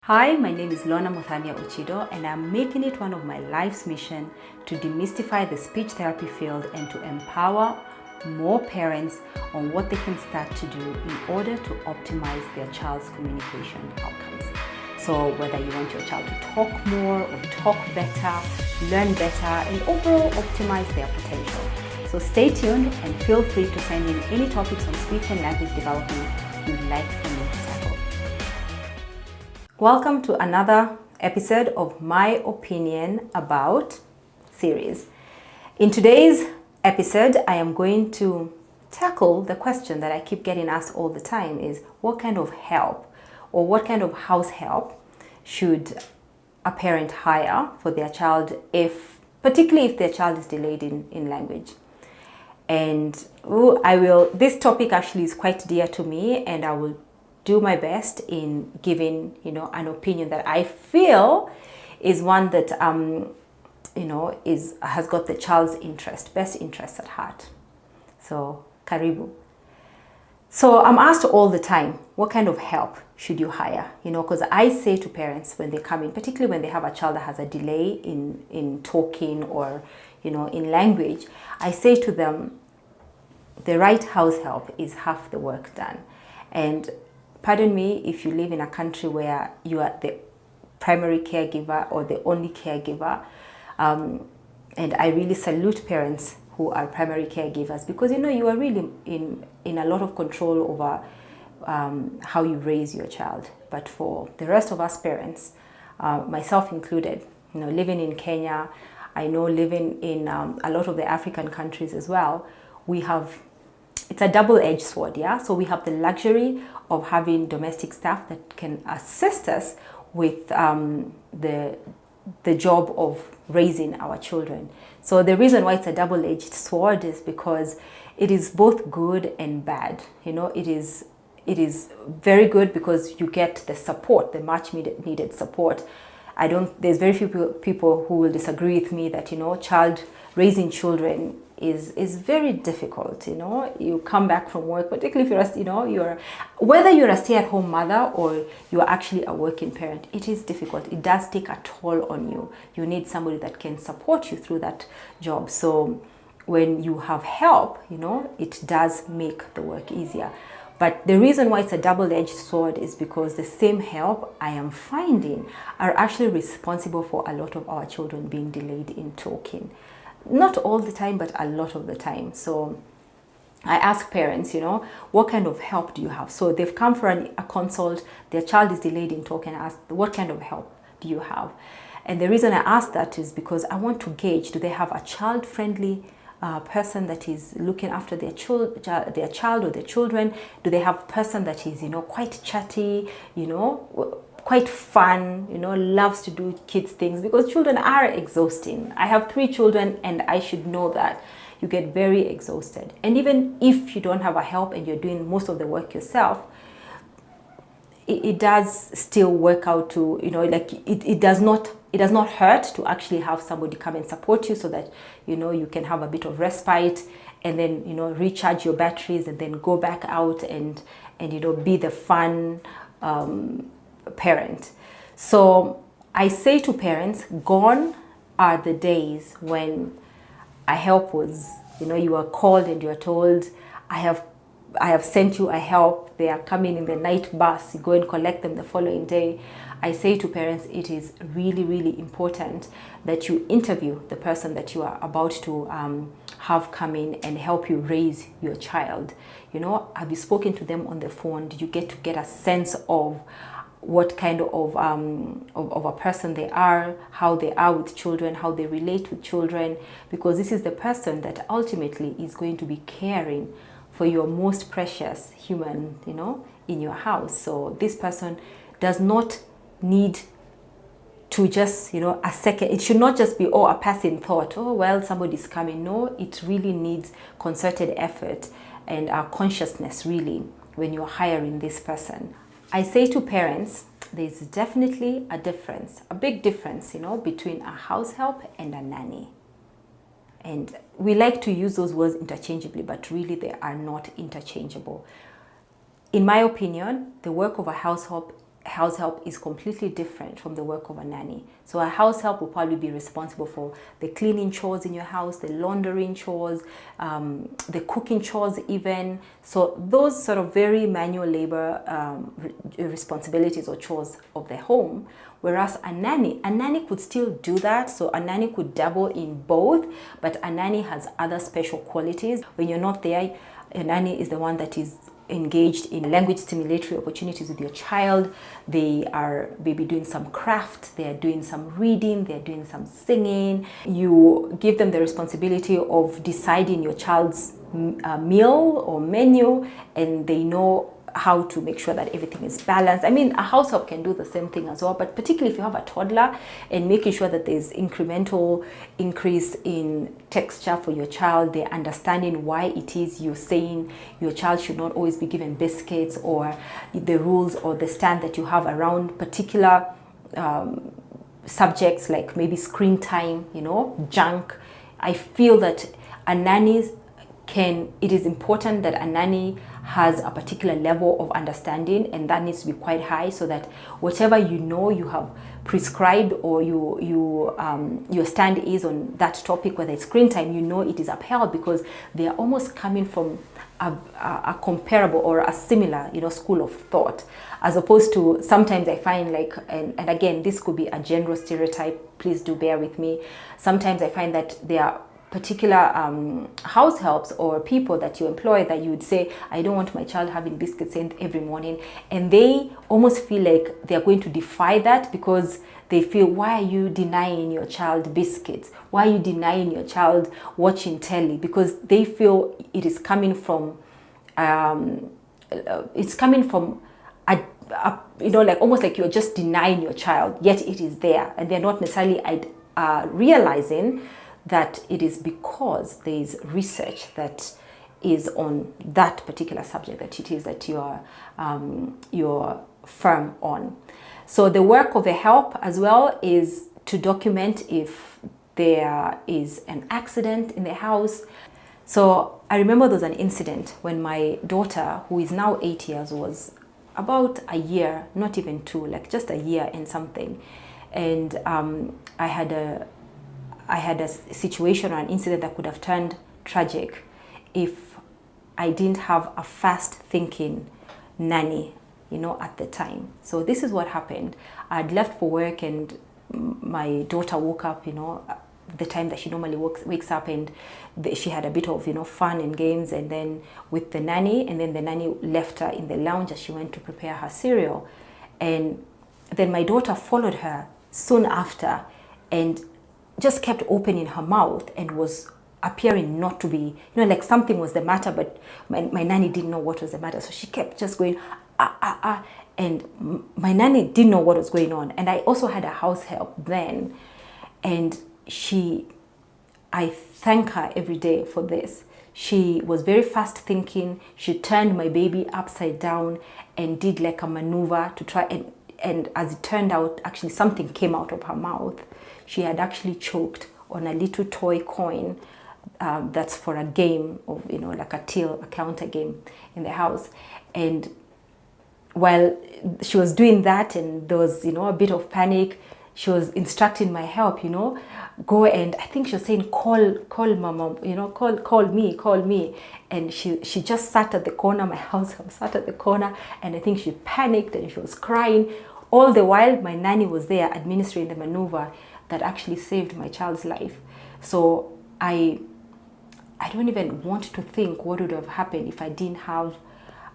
Hi, my name is Lona Muthamia Uchido, and I'm making it one of my life's mission to demystify the speech therapy field and to empower more parents on what they can start to do in order to optimize their child's communication outcomes. So whether you want your child to talk more or talk better, learn better, and overall optimize their potential. So stay tuned and feel free to send in any topics on speech and language development you'd like for me to tackle. Welcome to another episode of My Opinion About series. In today's episode, I am going to tackle the question that I keep getting asked all the time is what kind of help or what kind of house help should a parent hire for their child, particularly if their child is delayed in language. And this topic actually is quite dear to me, and I will do my best in giving, an opinion that I feel is one that, has got the child's best interest at heart. So, karibu. So I'm asked all the time, what kind of help should you hire? Because I say to parents when they come in, particularly when they have a child that has a delay in talking or, in language, I say to them, the right house help is half the work done. And pardon me if you live in a country where you are the primary caregiver or the only caregiver. And I really salute parents who are primary caregivers because, you are really in a lot of control over how you raise your child. But for the rest of us parents, myself included, living in Kenya, I know living in a lot of the African countries as well, it's a double-edged sword, yeah? So we have the luxury of having domestic staff that can assist us with the job of raising our children. So the reason why it's a double-edged sword is because it is both good and bad. It is very good because you get the support, the much needed support. There's very few people who will disagree with me that, raising children is very difficult. You come back from work, particularly if whether you're a stay-at-home mother or you're actually a working parent, it is difficult. It does take a toll on you. You need somebody that can support you through that job. So when you have help, it does make the work easier. But the reason why it's a double-edged sword is because the same help I am finding are actually responsible for a lot of our children being delayed in talking. Not all the time, but a lot of the time. So I ask parents, what kind of help do you have? So they've come for a consult, their child is delayed in talking, I ask, what kind of help do you have? And the reason I ask that is because I want to gauge, do they have a child-friendly person that is looking after their child or their children? Do they have a person that is, quite chatty, quite fun, loves to do kids things, because children are exhausting. I have 3 children and I should know that. You get very exhausted. And even if you don't have a help and you're doing most of the work yourself, it does still work out to, it does not hurt to actually have somebody come and support you so that, you can have a bit of respite and then, recharge your batteries and then go back out and be the fun parent. So I say to parents, gone are the days when a help was, you are called and you are told, I have sent you a help, they are coming in the night bus, you go and collect them the following day. I say to parents, it is really, really important that you interview the person that you are about to have come in and help you raise your child. Have you spoken to them on the phone? Did you get a sense of what kind of a person they are, how they are with children, how they relate with children? Because this is the person that ultimately is going to be caring for your most precious human, in your house. So this person does not need to just, a second. It should not just be, a passing thought, somebody's coming. No, it really needs concerted effort and consciousness, really, when you're hiring this person. I say to parents, there's definitely a difference, a big difference, between a house help and a nanny. And we like to use those words interchangeably, but really they are not interchangeable. In my opinion, the work of a house house help is completely different from the work of a nanny. So a house help will probably be responsible for the cleaning chores in your house, the laundering chores, the cooking chores even. So those sort of very manual labor responsibilities or chores of the home. Whereas a nanny could still do that. So a nanny could dabble in both, but a nanny has other special qualities. When you're not there, a nanny is the one that is engaged in language stimulatory opportunities with your child. They are maybe doing some craft, they are doing some reading, they're doing some singing. You give them the responsibility of deciding your child's meal or menu, and they know how to make sure that everything is balanced. I mean, a house help can do the same thing as well, but particularly if you have a toddler, and making sure that there's incremental increase in texture for your child, they're understanding why it is you're saying your child should not always be given biscuits, or the rules or the stand that you have around particular subjects like maybe screen time, junk. I feel that it is important that a nanny has a particular level of understanding, and that needs to be quite high, so that whatever you have prescribed, or your stand is on that topic, whether it's screen time, it is upheld, because they are almost coming from a comparable or a similar school of thought, as opposed to sometimes I find and again, this could be a general stereotype, please do bear with me. Sometimes I find that there are particular house helps or people that you employ that you would say, I don't want my child having biscuits every morning, and they almost feel like they're going to defy that, because they feel, why are you denying your child biscuits? Why are you denying your child watching telly? Because they feel it is coming from almost like you're just denying your child, yet it is there, and they're not necessarily realizing that it is because there is research that is on that particular subject that you're firm on. So the work of the help as well is to document if there is an accident in the house. So I remember there was an incident when my daughter, who is now 8 years, was about a year, not even two, like just a year and something. And I had a situation or an incident that could have turned tragic if I didn't have a fast-thinking nanny, at the time. So this is what happened. I'd left for work, and my daughter woke up, the time that she normally wakes up, and she had a bit of, fun and games, and then with the nanny, and then the nanny left her in the lounge as she went to prepare her cereal. And then my daughter followed her soon after, and just kept opening her mouth and was appearing not to be, like something was the matter, but my nanny didn't know what was the matter. So she kept just going, and my nanny didn't know what was going on. And I also had a house help then, and I thank her every day for this. She was very fast thinking. She turned my baby upside down and did like a maneuver to try, and as it turned out, actually something came out of her mouth. She had actually choked on a little toy coin that's for a game of, like a counter game in the house. And while she was doing that, and there was, a bit of panic, she was instructing my help, go, and I think she was saying, call mama, call me. And she just sat at the corner, my house help sat at the corner, and I think she panicked and she was crying. All the while, my nanny was there administering the maneuver that actually saved my child's life. So I don't even want to think what would have happened if I didn't have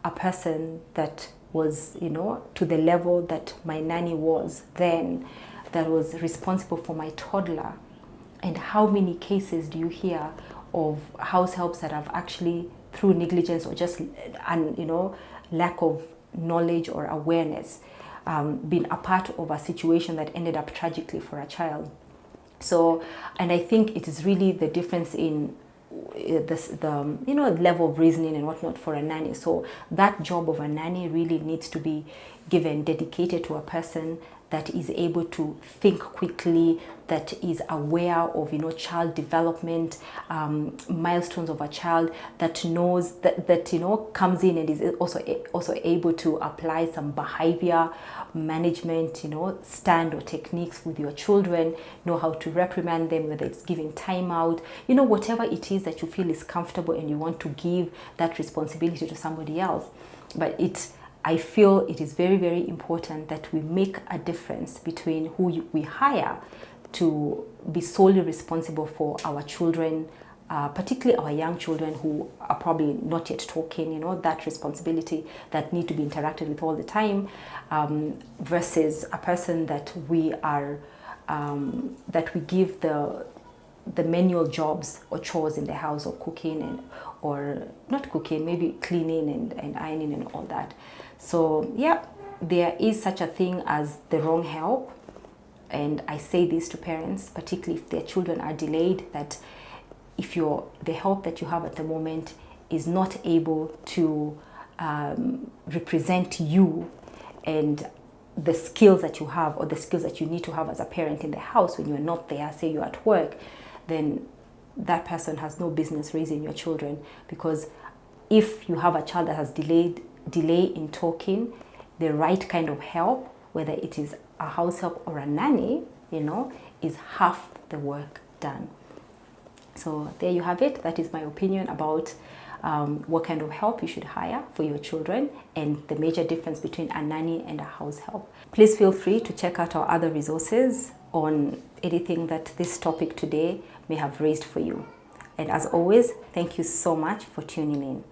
a person that was, to the level that my nanny was then, that was responsible for my toddler. And how many cases do you hear of house helps that have actually, through negligence or just, lack of knowledge or awareness, been a part of a situation that ended up tragically for a child. So, and I think it is really the difference in the level of reasoning and whatnot for a nanny. So that job of a nanny really needs to be dedicated to a person that is able to think quickly, that is aware of, child development, milestones of a child, that knows that comes in and is also able to apply some behavior management, stand or techniques with your children, know how to reprimand them, whether it's giving time out, whatever it is that you feel is comfortable and you want to give that responsibility to somebody else. But I feel it is very, very important that we make a difference between who we hire to be solely responsible for our children, particularly our young children who are probably not yet talking, that responsibility that need to be interacted with all the time, versus a person that we give the manual jobs or chores in the house of cooking or not cooking, maybe cleaning and ironing and all that. So yeah, there is such a thing as the wrong help. And I say this to parents, particularly if their children are delayed, that if the help that you have at the moment is not able to represent you and the skills that you have or the skills that you need to have as a parent in the house when you're not there, say you're at work, then that person has no business raising your children. Because if you have a child that has delay in talking, the right kind of help, whether it is a house help or a nanny, is half the work done. So there you have it. That is my opinion about what kind of help you should hire for your children and the major difference between a nanny and a house help. Please feel free to check out our other resources on anything that this topic today may have raised for you. And as always, thank you so much for tuning in.